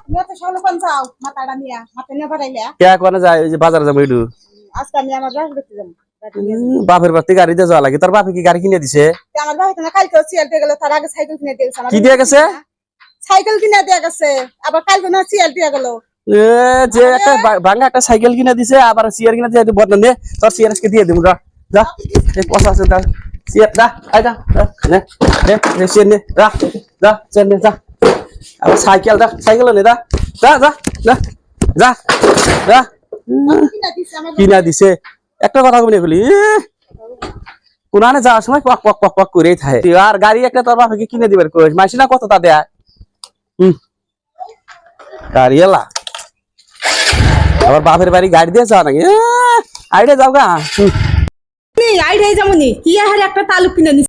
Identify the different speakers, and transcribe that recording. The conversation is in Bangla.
Speaker 1: তুমি তো সকালে কোন যাও মাথাটা নিয়া মাথা নিয়ে বাড়াইলে
Speaker 2: কে কোনে যায় ওই যে বাজারে যাবো একটু
Speaker 1: আজকে আমি আমার বাড়ি দেখতে যাবো
Speaker 2: বাপের বাড়িতে গাড়িতে যাওয়া লাগে তোর বাপে কি গাড়ি কিনে দিছে
Speaker 1: আমার বাড়ি তো না কালকে সিএল দিয়ে গেল তার আগে সাইকেল কিনে দিয়েছে
Speaker 2: কি দিয়ে গেছে
Speaker 1: সাইকেল কিনে দিয়ে গেছে আবার কালকে না সিএল দিয়ে গেল
Speaker 2: এ যে একটা ভাঙা একটা সাইকেল কিনে দিছে আবার সিয়ার কিনে দিয়ে বদনাম দে তোর সিয়ার কে দিয়ে দিমু যা এই কথা আছে তা সিয়ার যা আই যা নে নে সিয়ার নে যা সিয়ার নে যা আবার সাইকেল নে যা যা যা যা যা যা কিনা দিছে একটা কথা বলে বলি কোনানে যাওয়ার সময় পক পক পক পক করেই থাকে আর গাড়ি একটা তোর বাপকে কিনে দিবার কইস মাইছি না কত তা দেয় গাড়ি এলা আবার বাপের বাড়ি গাড়ি দিয়ে যাও নাকি আইডে যাও গা
Speaker 1: আইডাই যাবনি কি আর একটা তালুক কিনে